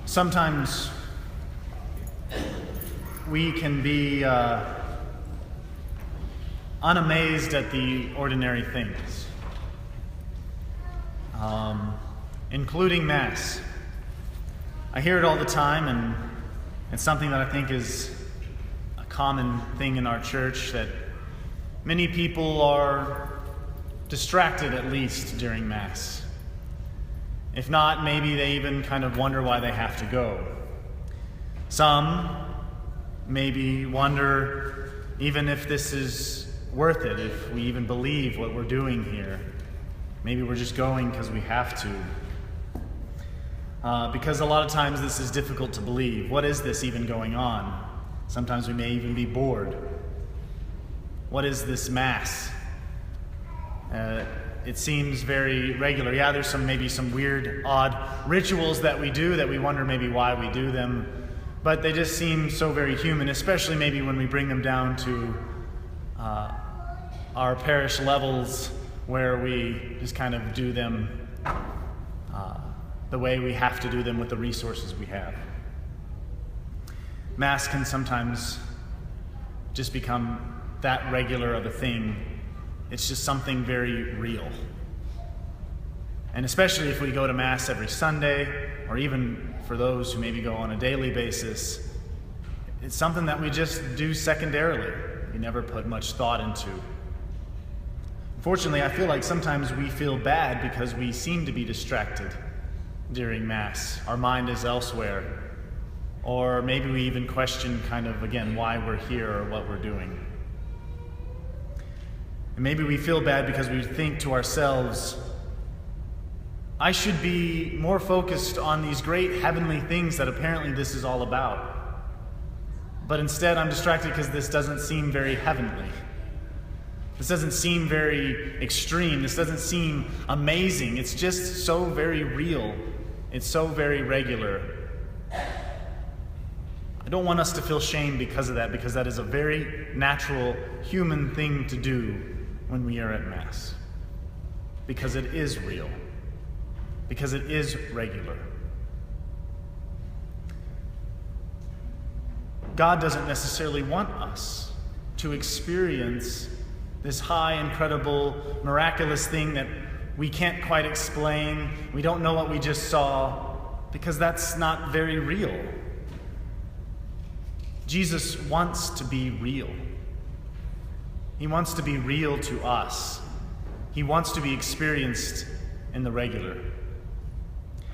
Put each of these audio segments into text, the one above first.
Sometimes we can be unamazed at the ordinary things, including Mass. I hear it all the time, and it's something that I think is a common thing in our church, that many people are distracted, at least during Mass. If not, maybe they even kind of wonder why they have to go. Some maybe wonder even if this is worth it, if we even believe what we're doing here. Maybe we're just going because we have to. Because a lot of times this is difficult to believe. What is this even going on? Sometimes we may even be bored. What is this Mass? It seems very regular. Yeah, there's maybe some weird, odd rituals that we do that we wonder maybe why we do them, but they just seem so very human, especially maybe when we bring them down to our parish levels, where we just kind of do them the way we have to do them with the resources we have. Mass can sometimes just become that regular of a thing. It's just something very real. And especially if we go to Mass every Sunday, or even for those who maybe go on a daily basis, it's something that we just do secondarily. We never put much thought into. Unfortunately, I feel like sometimes we feel bad because we seem to be distracted during Mass. Our mind is elsewhere. Or maybe we even question kind of, again, why we're here or what we're doing. And maybe we feel bad because we think to ourselves, I should be more focused on these great heavenly things that apparently this is all about. But instead I'm distracted because this doesn't seem very heavenly. This doesn't seem very extreme. This doesn't seem amazing. It's just so very real. It's so very regular. I don't want us to feel shame because of that, because that is a very natural human thing to do when we are at Mass. Because it is real. Because it is regular. God doesn't necessarily want us to experience this high, incredible, miraculous thing that we can't quite explain. We don't know what we just saw, because that's not very real. Jesus wants to be real. He wants to be real to us. He wants to be experienced in the regular.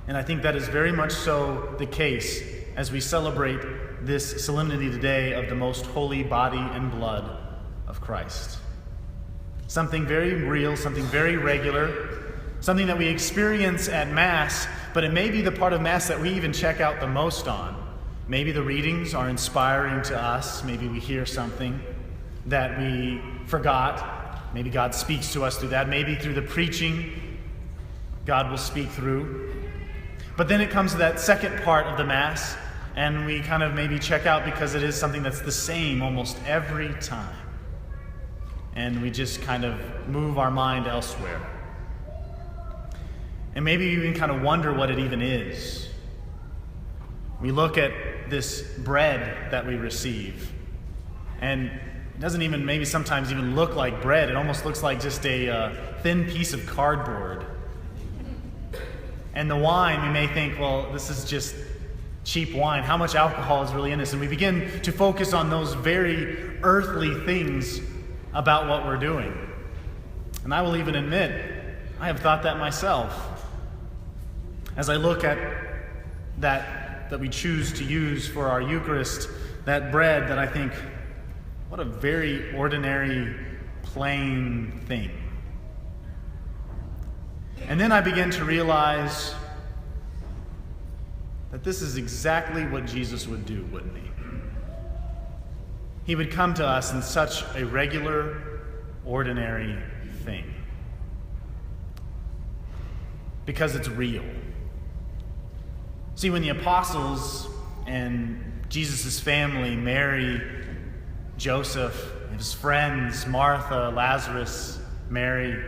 And I think that is very much so the case as we celebrate this solemnity today of the most holy body and blood of Christ. Something very real, something very regular, something that we experience at Mass, but it may be the part of Mass that we even check out the most on. Maybe the readings are inspiring to us. Maybe we hear something that we forgot. Maybe God speaks to us through that. Maybe through the preaching, God will speak through. But then it comes to that second part of the Mass, and we kind of maybe check out because it is something that's the same almost every time. And we just kind of move our mind elsewhere. And maybe you even kind of wonder what it even is. We look at this bread that we receive, and it doesn't even maybe sometimes even look like bread. It almost looks like just a thin piece of cardboard. And the wine, we may think, well, this is just cheap wine. How much alcohol is really in this? And we begin to focus on those very earthly things about what we're doing. And I will even admit, I have thought that myself. As I look at that we choose to use for our Eucharist, that bread that I think, what a very ordinary, plain thing. And then I begin to realize that this is exactly what Jesus would do, wouldn't he? He would come to us in such a regular, ordinary thing. Because it's real. See, when the apostles and Jesus' family, Mary, Joseph, his friends, Martha, Lazarus, Mary,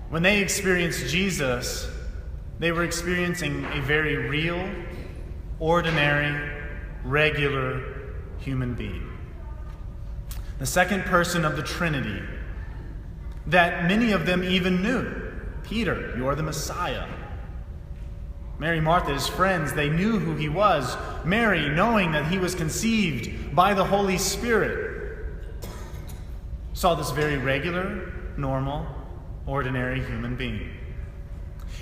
when they experienced Jesus, They were experiencing a very real, ordinary, regular human being. The second person of the Trinity that many of them even knew. Peter, you are the Messiah. Mary, Martha, his friends, they knew who he was. Mary, knowing that he was conceived by the Holy Spirit, saw this very regular, normal, ordinary human being.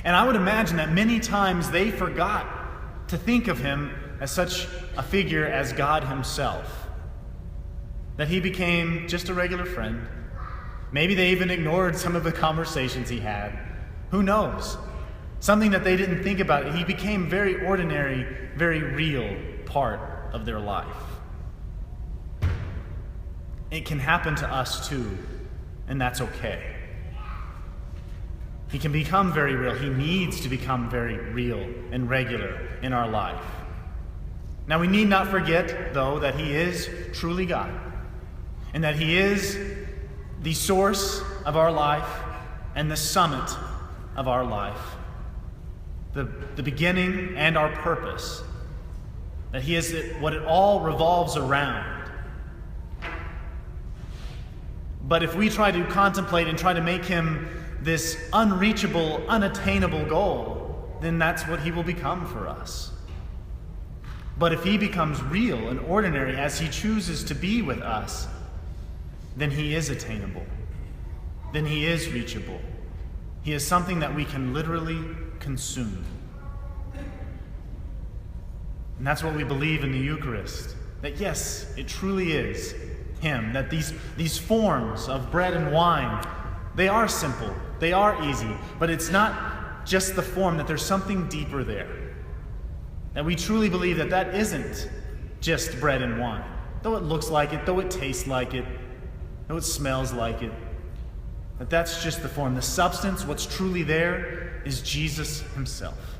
And I would imagine that many times they forgot to think of him as such a figure as God himself. That he became just a regular friend. Maybe they even ignored some of the conversations he had. Who knows? Something that they didn't think about. He became very ordinary, very real part of their life. It can happen to us too, and that's okay. He can become very real. He needs to become very real and regular in our life. Now, we need not forget, though, that he is truly God, and that he is the source of our life and the summit of our life, the beginning and our purpose, that he is what it all revolves around. But if we try to contemplate and try to make him this unreachable, unattainable goal, then that's what he will become for us. But if he becomes real and ordinary as he chooses to be with us, then he is attainable. Then he is reachable. He is something that we can literally consume. And that's what we believe in the Eucharist. That yes, it truly is him. That these forms of bread and wine, they are simple. They are easy. But it's not just the form, that there's something deeper there. That we truly believe that that isn't just bread and wine. Though it looks like it, though it tastes like it, though it smells like it, that that's just the form. The substance, what's truly there, is Jesus himself.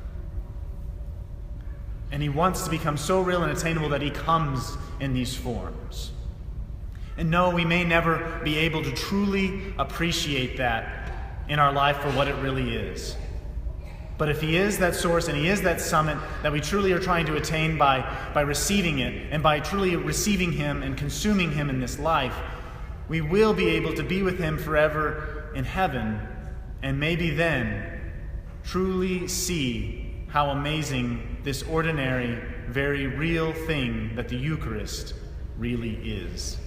And he wants to become so real and attainable that he comes in these forms. And no, we may never be able to truly appreciate that in our life for what it really is. But if he is that source and he is that summit that we truly are trying to attain by receiving it, and by truly receiving him and consuming him in this life, we will be able to be with him forever in heaven, and maybe then truly see how amazing this ordinary, very real thing that the Eucharist really is.